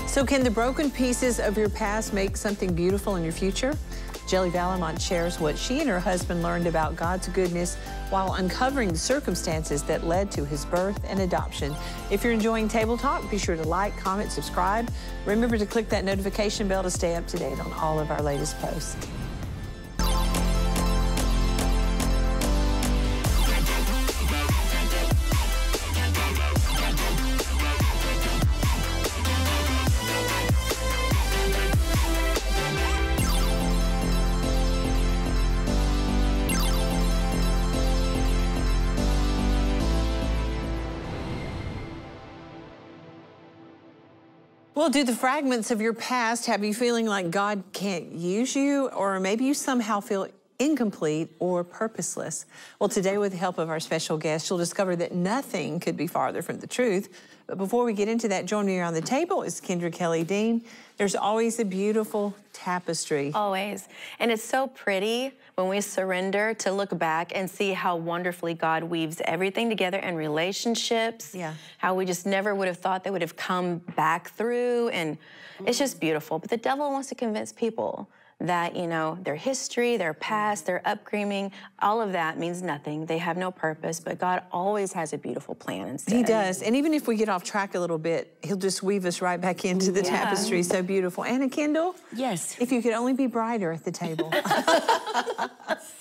So can the broken pieces of your past make something beautiful in your future? Jelly Valamont shares what she and her husband learned about God's goodness while uncovering the circumstances that led to his birth and adoption. If you're enjoying Table Talk, be sure to like, comment, subscribe. Remember to click that notification bell to stay up to date on all of our latest posts. Well, do the fragments of your past have you feeling like God can't use you, or maybe you somehow feel incomplete or purposeless? Well, today, with the help of our special guest, you'll discover that nothing could be farther from the truth. But before we get into that, joining me around the table is Kendra Kelly Dean. There's always a beautiful tapestry. Always. And it's so pretty when we surrender to look back and see how wonderfully God weaves everything together in relationships. Yeah. How we just never would have thought they would have come back through. And it's just beautiful. But the devil wants to convince people that, you know, their history, their past, their upbringing, all of that means nothing. They have no purpose, but God always has a beautiful plan instead. He does. And even if we get off track a little bit, he'll just weave us right back into the tapestry. So beautiful. Anna Kendall? Yes. If you could only be brighter at the table.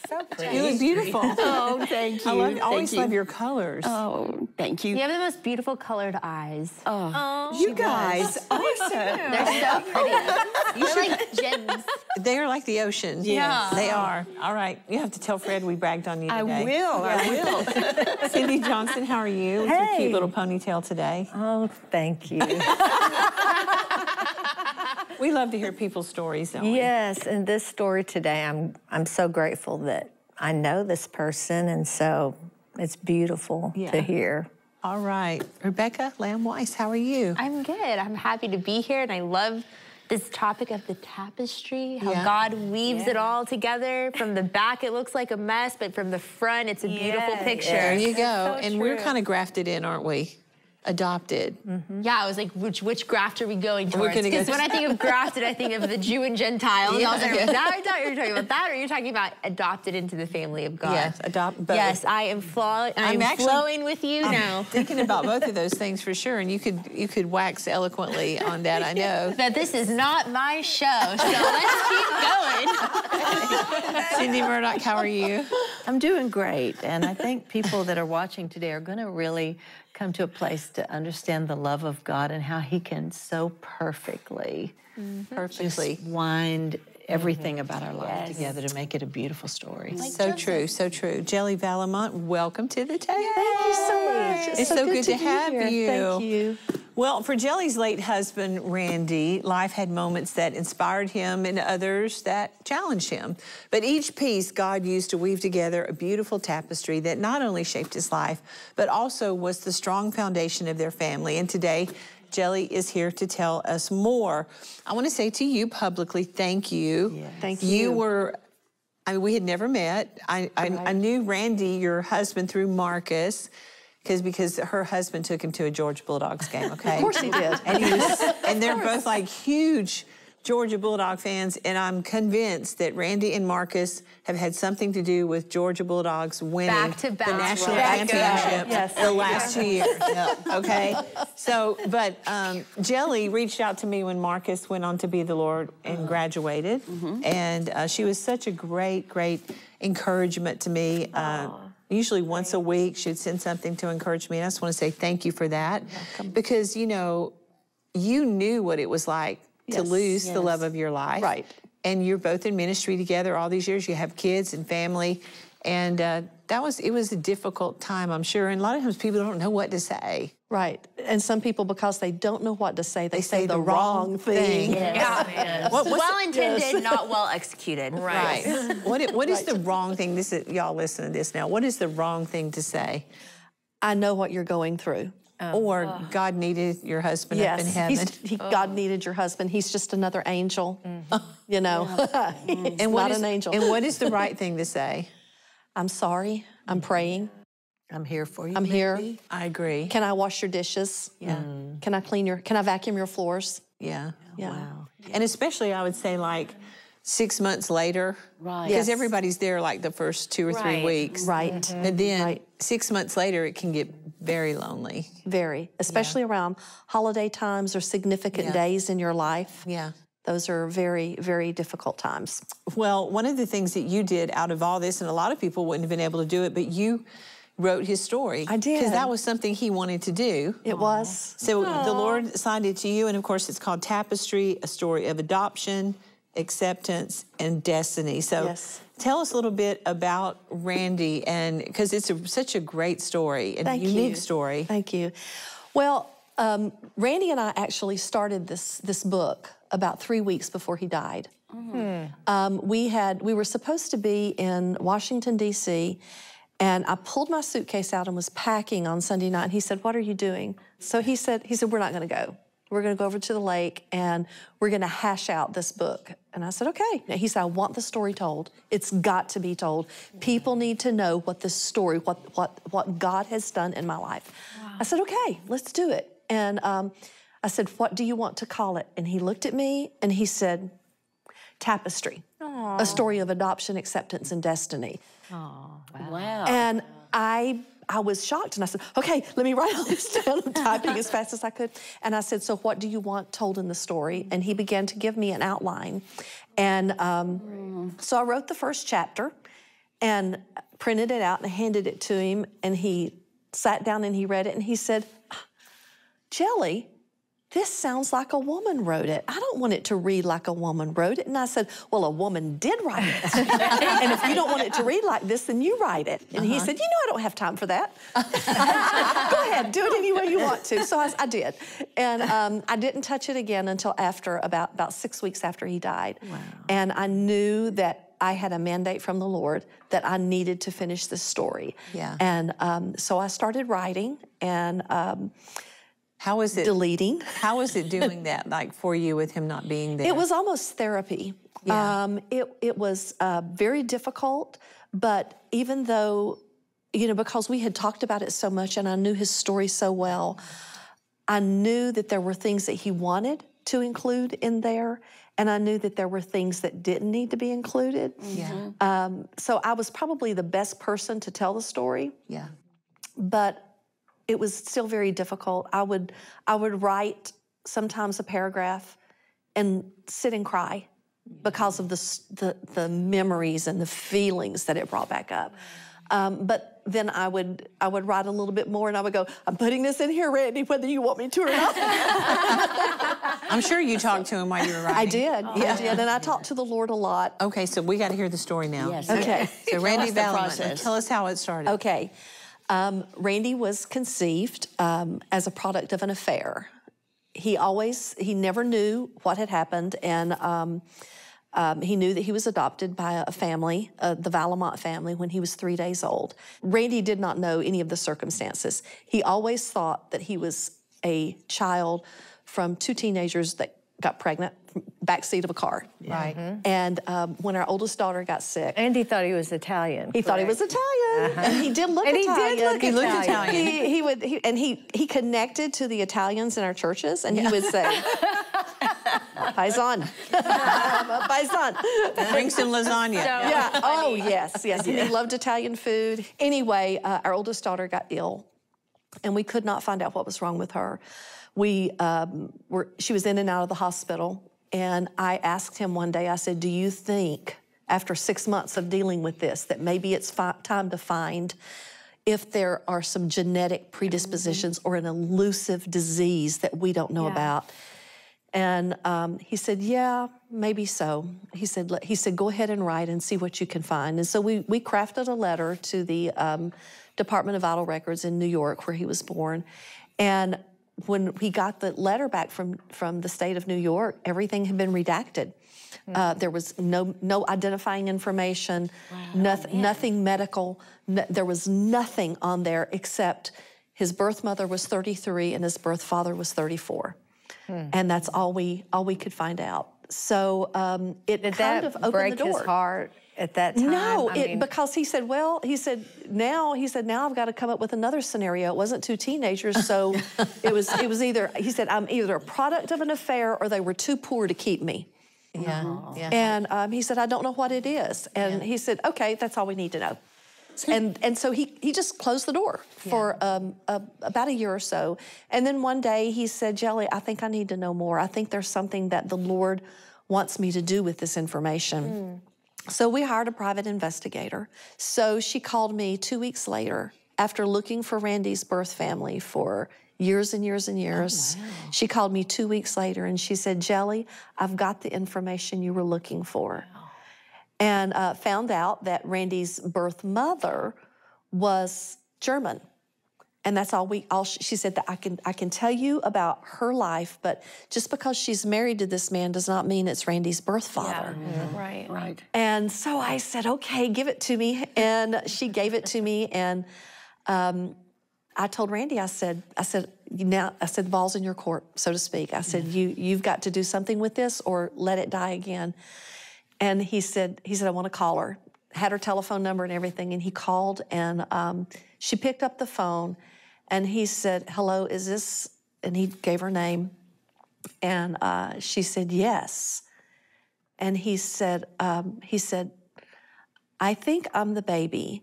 So pretty. You look beautiful. Oh, thank you. I always love your colors. Oh, thank you. You have the most beautiful colored eyes. Oh, you guys, awesome. They're so pretty. You're like gems. They are like the ocean. Yes. They are. All right. You have to tell Fred we bragged on you today. I will. Cindy Johnson, how are you? With your Hey. cute little ponytail today. Oh, thank you. We love to hear people's stories, don't we? Yes, and this story today, I'm so grateful that I know this person, and so it's beautiful to hear. All right. Rebecca Lamb Weiss, how are you? I'm good. I'm happy to be here, and I love this topic of the tapestry, how Yeah. God weaves it all together. From the back, it looks like a mess, but from the front, it's a beautiful picture. There you go. That's so And we're true. kind of grafted in, aren't we? Adopted. Yeah, I was like, which graft are we going towards? gonna go Because when I think of grafted, I think of the Jew and Gentile. And I was like, Yeah. is that what you're talking about that, or you're talking about adopted into the family of God? Yes, adopt both. Yes, I am I'm actually- flowing with you now. Thinking about both of those things for sure, and you could wax eloquently on that, I know. But this is not my show, so let's keep going. Cindy Murdoch, how are you? I'm doing great, and I think people that are watching today are going to really come to a place to understand the love of God and how He can so perfectly just wind everything about our life together to make it a beautiful story. So true, so true. Jelly Valamont, welcome to the table. Thank you so much. It's so good to be have here. you. Thank you. Well, for Jelly's late husband, Randy, life had moments that inspired him and others that challenged him. But each piece God used to weave together a beautiful tapestry that not only shaped his life, but also was the strong foundation of their family. And today, Jelly is here to tell us more. I want to say to you publicly, thank you. Yes. Thank you. You were, I mean, we had never met. I knew Randy, your husband, through Marcus, because her husband took him to a Georgia Bulldogs game, okay? Of course he did. And they're both like huge Georgia Bulldog fans, and I'm convinced that Randy and Marcus have had something to do with Georgia Bulldogs winning Back-to-back. the national Right. championship Yes. the last 2 years. Okay? So, but Jelly reached out to me when Marcus went on to be the Lord and graduated, and she was such a great, great encouragement to me. Usually once a week, she'd send something to encourage me, and I just want to say thank you for that. Because, you know, you knew what it was like to lose the love of your life. Right. And you're both in ministry together all these years. You have kids and family. And it was a difficult time, I'm sure. And a lot of times people don't know what to say. Right. And some people, because they don't know what to say, they say the wrong thing. Yeah. Well intended, not well executed. Right. What is the wrong thing? Y'all listen to this now. What is the wrong thing to say? I know what you're going through. Or God needed your husband up in heaven. God needed your husband. He's just another angel, you know. He's And what not is- an angel. And what is the right thing to say? I'm sorry. I'm praying. I'm here for you. I'm here. baby. I agree. Can I wash your dishes? Yeah. Can I vacuum your floors? Yeah. Yeah. Wow. And especially, I would say, like 6 months later. Right. Because Yes. everybody's there like the first 2 or 3 Right. weeks. Right. And then Right. 6 months later, it can get very lonely. Very, especially around holiday times or significant Yeah. days in your life. Yeah. Those are very, very difficult times. Well, one of the things that you did out of all this, and a lot of people wouldn't have been able to do it, but you wrote his story. I did. Because that was something he wanted to do. It was. So the Lord assigned it to you, and of course, it's called Tapestry, a story of adoption, acceptance, and destiny. So Yes. tell us a little bit about Randy, and because it's such a great story and Thank unique you. story. Thank you. Well, Randy and I actually started this book about 3 weeks before he died. We were supposed to be in Washington, D.C., and I pulled my suitcase out and was packing on Sunday night. And he said, "What are you doing?" So he said, "We're not going to go. We're going to go over to the lake and we're going to hash out this book." And I said, "Okay." He said, "I want the story told. It's got to be told. People need to know what this story, what God has done in my life." I said, "Okay, let's do it." And I said, "What do you want to call it?" And he looked at me and he said, "Tapestry, a story of adoption, acceptance, and destiny." Wow. And I was shocked, and I said, "Okay, let me write all this down." I'm typing as fast as I could. And I said, "So what do you want told in the story?" And he began to give me an outline. And so I wrote the first chapter and printed it out and handed it to him. And he sat down and he read it, and he said, "Jelly, this sounds like a woman wrote it. I don't want it to read like a woman wrote it." And I said, "Well, a woman did write it. And if you don't want it to read like this, then you write it." And he said, "You know, I don't have time for that." "Go ahead, do it any way you want to." So I did. And I didn't touch it again until after about 6 weeks after he died. Wow. And I knew that I had a mandate from the Lord that I needed to finish this story. Yeah. And so I started writing and How was it? deleting. How was it doing that, like for you, with him not being there? It was almost therapy. Yeah. It was very difficult, but even though, because we had talked about it so much and I knew his story so well, I knew that there were things that he wanted to include in there, and I knew that there were things that didn't need to be included. Yeah. So I was probably the best person to tell the story, Yeah. but it was still very difficult. I would write sometimes a paragraph and sit and cry because of the memories and the feelings that it brought back up. But then I would write a little bit more and I would go, "I'm putting this in here, Randy, whether you want me to or not." I'm sure you talked to him while you were writing. I did, I did, and I talked to the Lord a lot. Okay, so we got to hear the story now. Yes. Okay. So Randy us the Valleman, process. tell us how it started. Okay. Randy was conceived as a product of an affair. He never knew what had happened, and he knew that he was adopted by a family, the Valamont family, when he was 3 days old. Randy did not know any of the circumstances. He always thought that he was a child from 2 teenagers that got pregnant, backseat of a car. Right. And when our oldest daughter got sick, And he thought he was Italian. he thought he was Italian, and he did look And he Italian. did look He looked Italian. He connected to the Italians in our churches, and he would say, "Paisan, paisan." Bring some lasagna. Yeah. Oh, yes. And he loved Italian food. Anyway, our oldest daughter got ill, and we could not find out what was wrong with her. She was in and out of the hospital, and I asked him one day, I said, "Do you think, after 6 months of dealing with this, that maybe it's time to find if there are some genetic predispositions or an elusive disease that we don't know about?" And he said, "Yeah, maybe so." He said, "Go ahead and write and see what you can find." And so we crafted a letter to the Department of Vital Records in New York, where he was born. And when we got the letter back from the state of New York, everything had been redacted. There was no identifying information, nothing medical. There was nothing on there except his birth mother was 33 and his birth father was 34. And that's all we could find out. So it Did kind that of opened break the door. his heart at that time? No, I mean, because he said, well, now I've got to come up with another scenario. It wasn't two teenagers, so it was either, he said, I'm either a product of an affair or they were too poor to keep me. Yeah. Yeah. And he said, I don't know what it is. And he said, okay, that's all we need to know. And so he just closed the door for about a year or so. And then one day he said, Jelly, I think I need to know more. I think there's something that the Lord wants me to do with this information. So we hired a private investigator. So she called me 2 weeks later after looking for Randy's birth family for years and years and years. Oh, wow. She called me 2 weeks later and she said, Jelly, I've got the information you were looking for. Wow. And found out that Randy's birth mother was German. And that's she said that I can tell you about her life, but just because she's married to this man does not mean it's Randy's birth father. Yeah. Right. And so I said, okay, give it to me. And she gave it to me. And I told Randy, I said, the ball's in your court, so to speak. I said, you've got to do something with this or let it die again. And he said, I want to call her. Had her telephone number and everything, and he called, and she picked up the phone, and he said, hello, is this, and he gave her name, and she said, yes. And he said, I think I'm the baby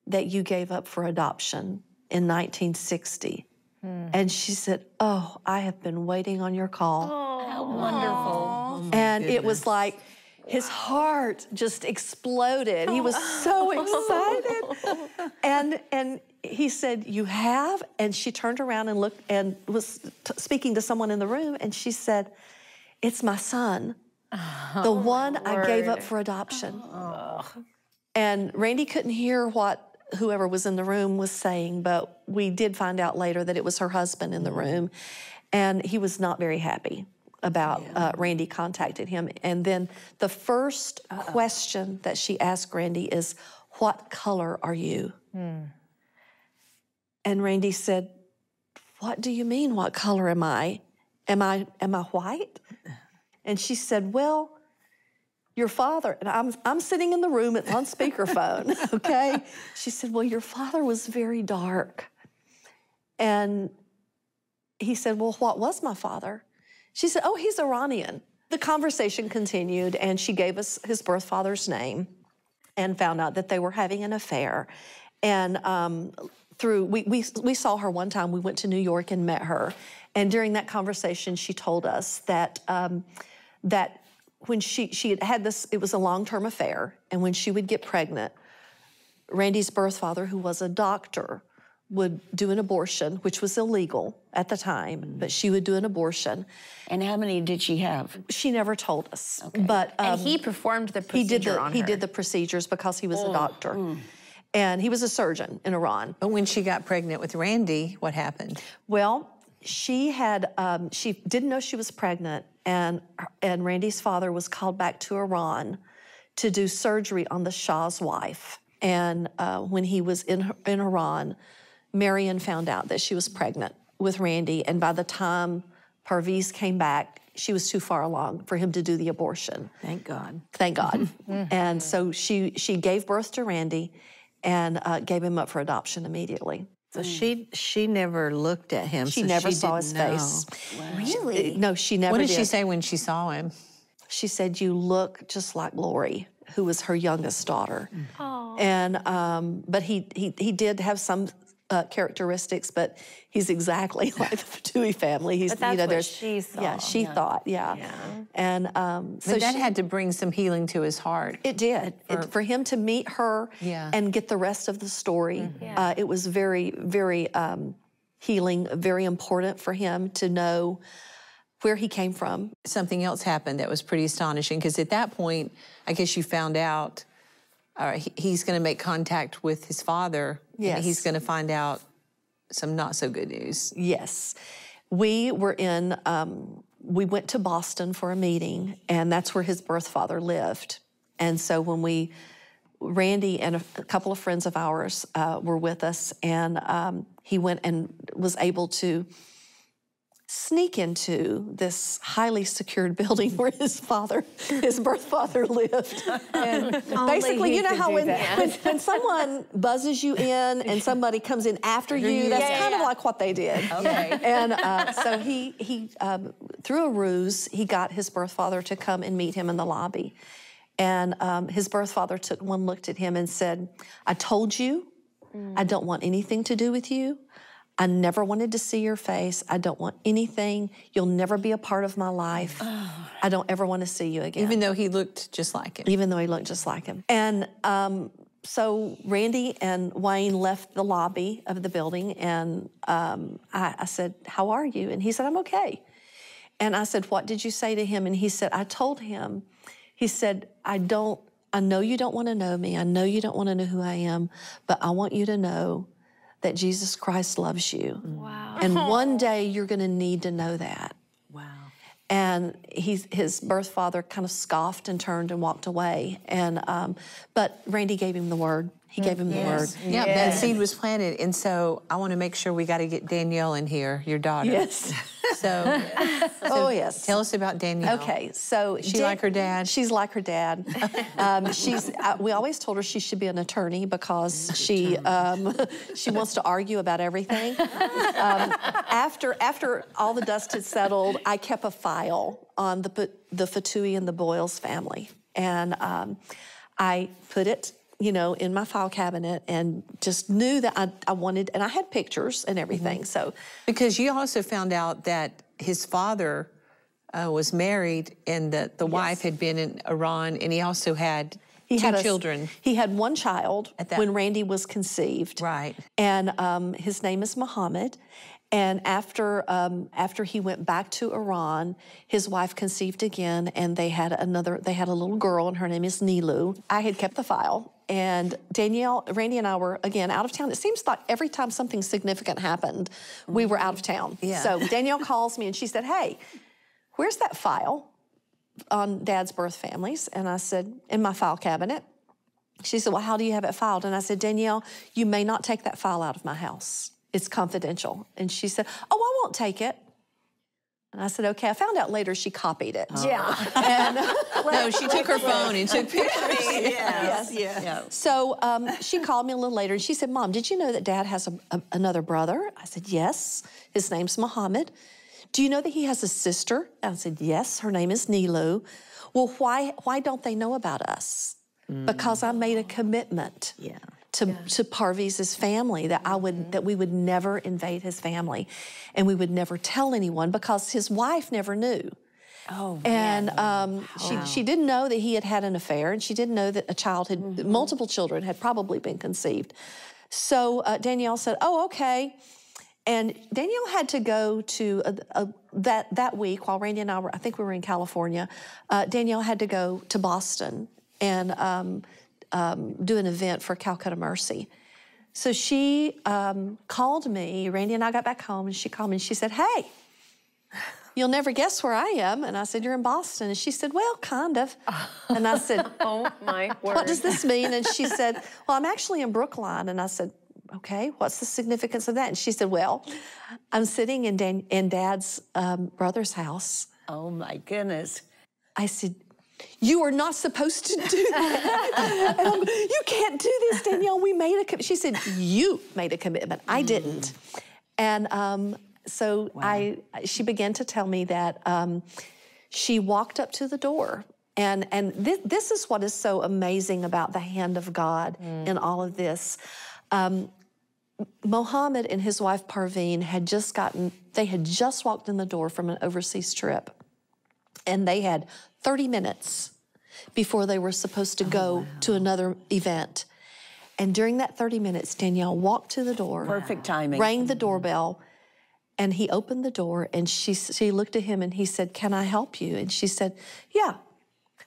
that you gave up for adoption in 1960. And she said, oh, I have been waiting on your call. Oh, how wonderful. And it was like, his heart just exploded. He was so excited. And he said, you have? And she turned around and looked and was speaking to someone in the room, and she said, it's my son, the one I gave up for adoption. And Randy couldn't hear what whoever was in the room was saying, but we did find out later that it was her husband in the room, and he was not very happy about Randy contacted him. And then the first question that she asked Randy is, what color are you? And Randy said, what do you mean, what color am I? Am I white? And she said, well, your father, and I'm sitting in the room, it's on speakerphone, okay? She said, well, your father was very dark. And he said, well, what was my father? She said, oh, he's Iranian. The conversation continued, and she gave us his birth father's name and found out that they were having an affair. And we saw her one time. We went to New York and met her. And during that conversation, she told us that that when she had this, it was a long-term affair, and when she would get pregnant, Randy's birth father, who was a doctor, would do an abortion, which was illegal at the time, but she would do an abortion. And how many did she have? She never told us. Okay. But and he performed the procedure on her. He did the procedures because he was a doctor. And he was a surgeon in Iran. But when she got pregnant with Randy, what happened? Well, she didn't know she was pregnant, and Randy's father was called back to Iran to do surgery on the Shah's wife. And when he was in Iran, Marion found out that she was pregnant with Randy, and by the time Parviz came back, she was too far along for him to do the abortion. Thank God. Thank God. And so she gave birth to Randy and gave him up for adoption immediately. So she never looked at him. She so never she saw didn't his know. face. Wow. Really? No, she never What did. did she say when she saw him? She said, you look just like Lori, who was her youngest daughter. Oh. And but he did have some characteristics, but he's exactly like the Fatui family. He's, But that's you know, what she saw. Yeah, she thought, And so But that had to bring some healing to his heart. it did. For him to meet her and get the rest of the story, it was very, very healing, very important for him to know where he came from. Something else happened that was pretty astonishing, because at that point, I guess you found out he's going to make contact with his father. Yes. And he's going to find out some not so good news. Yes. We were we went to Boston for a meeting, and that's where his birth father lived. And so when Randy and a couple of friends of ours were with us, and he went and was able to sneak into this highly secured building where his birth father lived. And basically, he you know could how do when someone buzzes you in and somebody comes in after you, that's kind of like what they did. Okay. And so he through a ruse, he got his birth father to come and meet him in the lobby. And his birth father took one look at him and said, I told you, I don't want anything to do with you. I never wanted to see your face. I don't want anything. You'll never be a part of my life. I don't ever want to see you again. Even though he looked just like him. Even though he looked just like him. And so Randy and Wayne left the lobby of the building, and I said, how are you? And he said, I'm okay. And I said, what did you say to him? And he said, I told him, he said, I know you don't want to know me. I know you don't want to know who I am, but I want you to know that Jesus Christ loves you. Wow. And one day you're going to need to know that. Wow. And his birth father kind of scoffed and turned and walked away. And but Randy gave him the word. He gave him the word. Yeah, that seed was planted. And so I want to make sure we got to get Danielle in here, your daughter. Yes. So, Oh, yes. tell us about Danielle. Okay, so She like her dad? She's like her dad. We always told her she should be an attorney because she wants to argue about everything. After all the dust had settled, I kept a file on the Fatui and the Boyles family, and I put it, in my file cabinet, and just knew that I wanted, and I had pictures and everything. So, Because you also found out that his father was married, and that the wife had been in Iran, and he also had two children. He had one child when Randy was conceived. Right. And his name is Muhammad. And after he went back to Iran, his wife conceived again, and they had a little girl, and her name is Nilu. I had kept the file, and Randy and I were, again, out of town. It seems like every time something significant happened, we were out of town. Yeah. So Danielle calls me, and she said, hey, where's that file on Dad's birth families? And I said, in my file cabinet. She said, well, how do you have it filed? And I said, Danielle, you may not take that file out of my house. It's confidential. And she said, oh, I won't take it. And I said, okay. I found out later she copied it. Yeah. And, No, she took her phone and took pictures. yes. So she called me a little later, and she said, Mom, did you know that Dad has another brother? I said, yes. His name's Muhammad. Do you know that he has a sister? I said, yes. Her name is Nilu. Well, why don't they know about us? Because I made a commitment. Yeah. To Parviz's family, that we would never invade his family, and we would never tell anyone, because his wife never knew. Oh, and she didn't know that he had had an affair, and she didn't know that multiple children had probably been conceived. So Danielle said, "Oh, okay." And Danielle had to go to that week while Randy and I think we were in California. Danielle had to go to Boston and do an event for Calcutta Mercy. So she called me. Randy and I got back home, and she called me, and she said, hey, you'll never guess where I am. And I said, you're in Boston. And she said, well, kind of. And I said, Oh my word. what does this mean? And she said, well, I'm actually in Brookline. And I said, okay, what's the significance of that? And she said, well, I'm sitting in Dad's brother's house. Oh my goodness. I said, you are not supposed to do that. And you can't do this, Danielle. We made a commitment. She said, you made a commitment. I didn't. And so she began to tell me that she walked up to the door. And this is what is so amazing about the hand of God in all of this. Mohammed and his wife Parveen had just walked in the door from an overseas trip. And they had 30 minutes before they were supposed to go to another event. And during that 30 minutes, Danielle walked to the door. Perfect timing. Rang the doorbell, and he opened the door, and she looked at him, and he said, can I help you? And she said, yeah,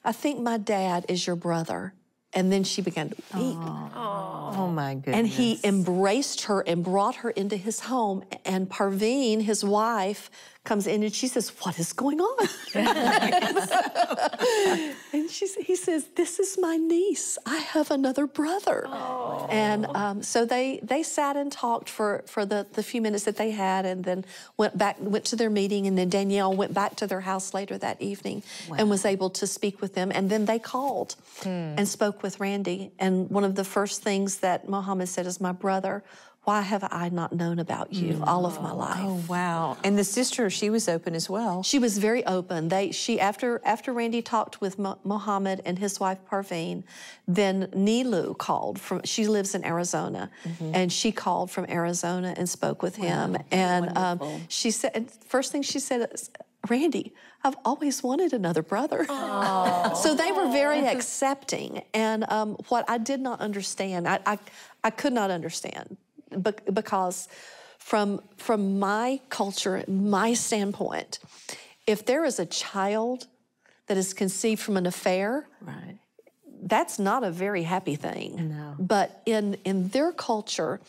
I think my dad is your brother. And then she began to weep. Oh my goodness. And he embraced her and brought her into his home. And Parveen, his wife, comes in and she says, "What is going on?" And he says, "This is my niece. I have another brother." Oh. And so they sat and talked for the few minutes that they had, and then went to their meeting, and then Danielle went back to their house later that evening and was able to speak with them. And then they called and spoke with Randy. And one of the first things that Mohammed said is, "My brother, why have I not known about you all of my life?" Oh, wow. And the sister, she was open as well. She was very open. After Randy talked with Mohammed and his wife Parveen, then Nilu called she lives in Arizona, and she called from Arizona and spoke with him. And she said, and first thing she said is, "Randy, I've always wanted another brother." So they were very accepting. And what I did not understand, I could not understand, because from my culture, my standpoint, if there is a child that is conceived from an affair, that's not a very happy thing. No. But in their culture,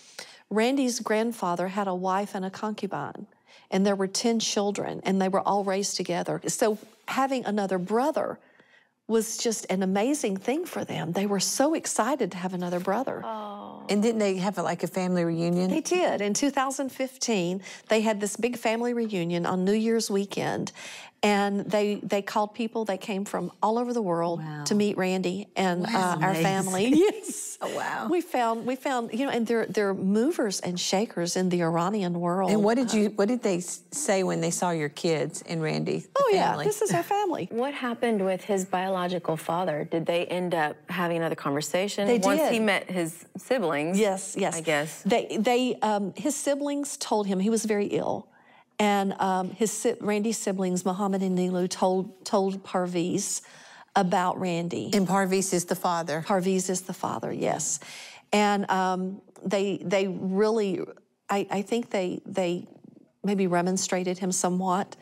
Randy's grandfather had a wife and a concubine, and there were 10 children, and they were all raised together. So having another brother was just an amazing thing for them. They were so excited to have another brother. And didn't they have like a family reunion? They did. In 2015, they had this big family reunion on New Year's weekend, and they called people. They came from all over the world to meet Randy and our family. Yes. Oh, wow. We found, and they're movers and shakers in the Iranian world. And what did they say when they saw your kids and Randy? Oh, family? yeah, this is our family. What happened with his biological father? Did they end up having another conversation They once did. he met his siblings? Yes. I guess. His siblings told him he was very ill, and Randy's siblings, Mohammed and Nilu, told Parviz about Randy. And Parviz is the father. Parviz is the father, yes, and they really, I think they maybe remonstrated him somewhat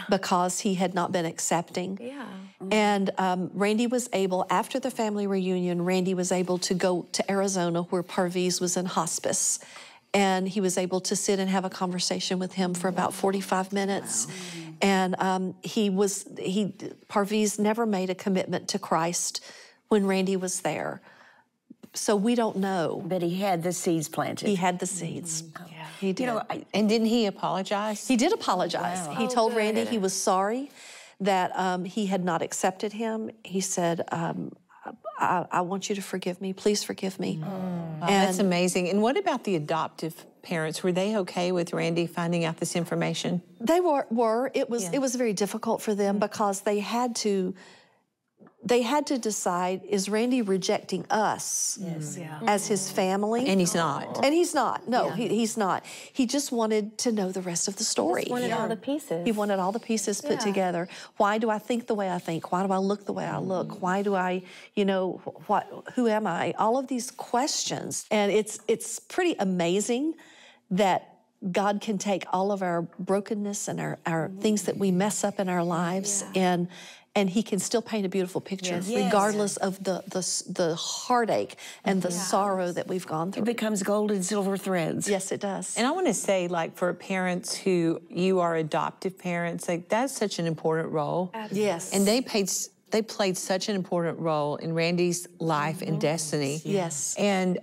because he had not been accepting. Yeah. And Randy was able, after the family reunion, Randy was able to go to Arizona where Parviz was in hospice. And he was able to sit and have a conversation with him for about 45 minutes. And Parviz never made a commitment to Christ when Randy was there. So we don't know. But he had the seeds planted. He had the seeds. He did. And didn't he apologize? He did apologize. He told Randy he was sorry that he had not accepted him. He said, I want you to forgive me. Please forgive me. Wow, that's amazing. And what about the adoptive parents? Were they okay with Randy finding out this information? They were. It was very difficult for them because they had to decide, is Randy rejecting us as his family? And he's not. And he's not. No, he's not. He just wanted to know the rest of the story. He wanted all the pieces. He wanted all the pieces put together. Why do I think the way I think? Why do I look the way I look? Why do I, who am I? All of these questions. And it's pretty amazing that God can take all of our brokenness and our things that we mess up in our lives and he can still paint a beautiful picture regardless of the heartache and the sorrow that we've gone through. It becomes gold and silver threads. Yes, it does. And I want to say, like, for parents you are adoptive parents, like, that's such an important role. Absolutely. Yes. And they played such an important role in Randy's life and destiny. Yes. And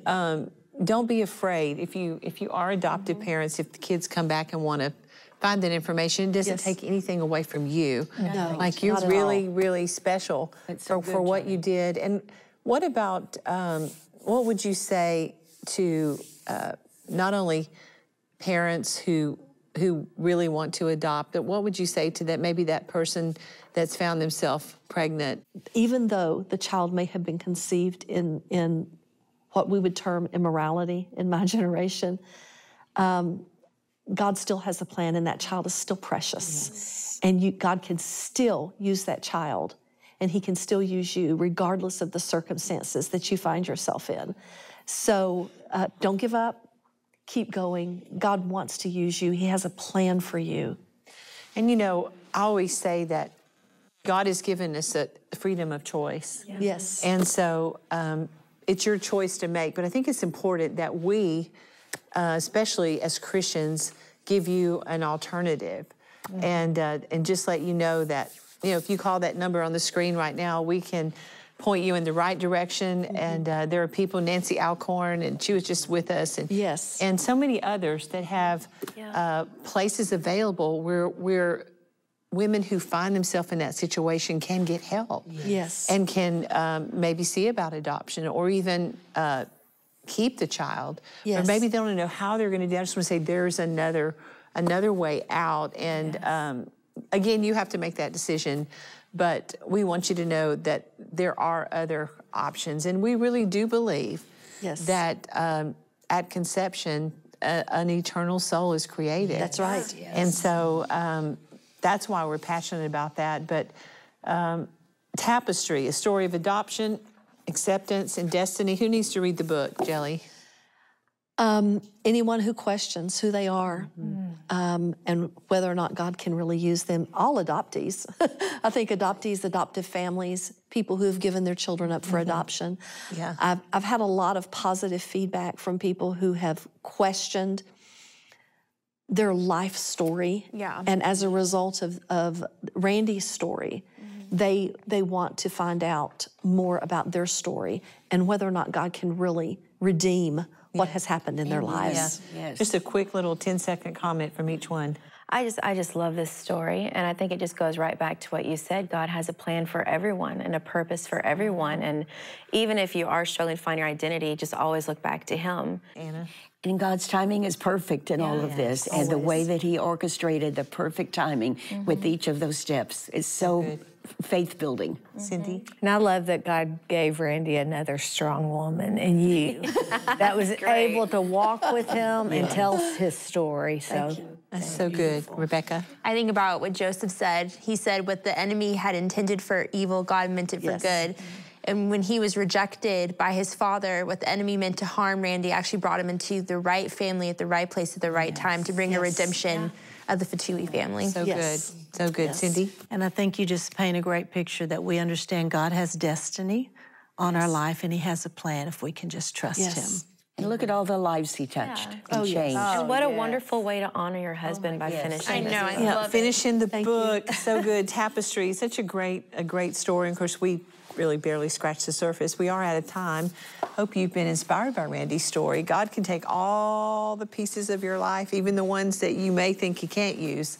don't be afraid if you are adoptive parents, if the kids come back and want to find that information. It doesn't take anything away from you. No, like, you're not at really, all. really special for what you did. And what about, what would you say to not only parents who really want to adopt, but what would you say to that person that's found themselves pregnant? Even though the child may have been conceived in what we would term immorality in my generation, God still has a plan, and that child is still precious. Yes. And God can still use that child, and he can still use you regardless of the circumstances that you find yourself in. So don't give up. Keep going. God wants to use you. He has a plan for you. And I always say that God has given us a freedom of choice. Yeah. Yes. And so it's your choice to make. But I think it's important that we, especially as Christians, give you an alternative. and just let you know that, you know, if you call that number on the screen right now, we can point you in the right direction. And there are people, Nancy Alcorn, and she was just with us, and Yes. and so many others that have places available where women who find themselves in that situation can get help. Yes. And can maybe see about adoption, or even keep the child. Yes. Or maybe they don't know how they're going to do it. I just want to say there's another way out. And again, you have to make that decision. But we want you to know that there are other options. And we really do believe that at conception, an eternal soul is created. That's right. And so that's why we're passionate about that. But Tapestry, a story of adoption, acceptance, and destiny. Who needs to read the book, Jelly? Anyone who questions who they are and whether or not God can really use them. All adoptees. I think adoptees, adoptive families, people who have given their children up for adoption. Yeah. I've had a lot of positive feedback from people who have questioned their life story. Yeah. And as a result of Randy's story, they want to find out more about their story and whether or not God can really redeem what has happened in their lives. Yes. Just a quick little 10-second comment from each one. I just love this story, and I think it just goes right back to what you said. God has a plan for everyone and a purpose for everyone, and even if you are struggling to find your identity, just always look back to Him. Anna? And God's timing is perfect in all of this. And the way that He orchestrated the perfect timing with each of those steps is so faith building. Cindy? And I love that God gave Randy another strong woman in you that was able to walk with him and tell his story. So That's so good. Rebecca? I think about what Joseph said. He said, what the enemy had intended for evil, God meant it for good. And when he was rejected by his father, what the enemy meant to harm Randy actually brought him into the right family at the right place at the right time to bring a redemption of the Fatui family. So good. So good. Cindy? And I think you just paint a great picture that we understand God has destiny on our life, and He has a plan if we can just trust Him. And look at all the lives He touched and changed. And what a wonderful way to honor your husband by finishing this. I love it. Finishing the book. So good. Tapestry. Such a great story. And of course, we really barely scratched the surface. We are out of time. Hope you've been inspired by Randy's story. God can take all the pieces of your life, even the ones that you may think He can't use.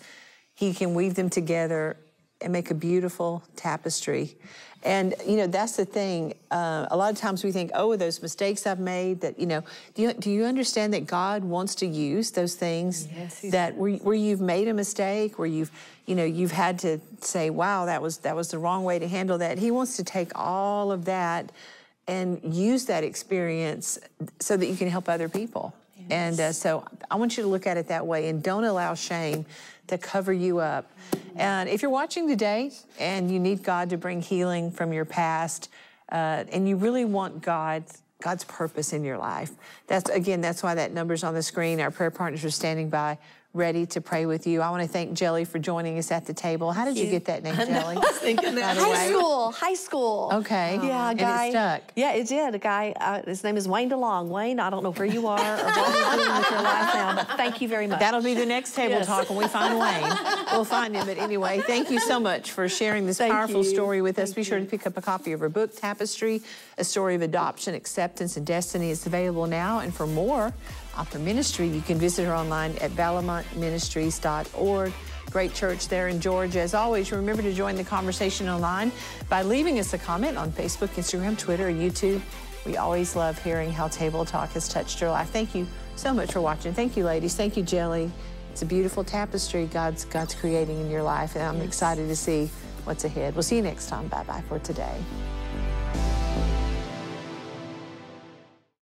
He can weave them together and make a beautiful tapestry. And, you know, that's the thing. A lot of times we think, oh, those mistakes I've made, that, you know, do you understand that God wants to use those things that where you've made a mistake, where you've had to say, wow, that was the wrong way to handle that. He wants to take all of that and use that experience so that you can help other people. And so I want you to look at it that way, and don't allow shame to cover you up. And if you're watching today and you need God to bring healing from your past, and you really want God's purpose in your life, that's why that number's on the screen. Our prayer partners are standing by, ready to pray with you. I want to thank Jelly for joining us at the table. How did you get that name, Jelly? I was thinking that. High school. Okay. Yeah, a and guy. it stuck. Yeah, it did. A guy, his name is Wayne DeLong. Wayne, I don't know where you are or what you're doing with your life now, but thank you very much. That'll be the next table talk when we find Wayne. We'll find him. But anyway, thank you so much for sharing this powerful story with us. Be sure to pick up a copy of her book, Tapestry, A Story of Adoption, Acceptance, and Destiny. It's available now. And for more on her ministry, you can visit her online at valamontministries.org. Great church there in Georgia. As always, remember to join the conversation online by leaving us a comment on Facebook, Instagram, Twitter, or YouTube. We always love hearing how Table Talk has touched your life. Thank you so much for watching. Thank you, ladies. Thank you, Jelly. It's a beautiful tapestry God's creating in your life, and I'm excited to see what's ahead. We'll see you next time. Bye-bye for today.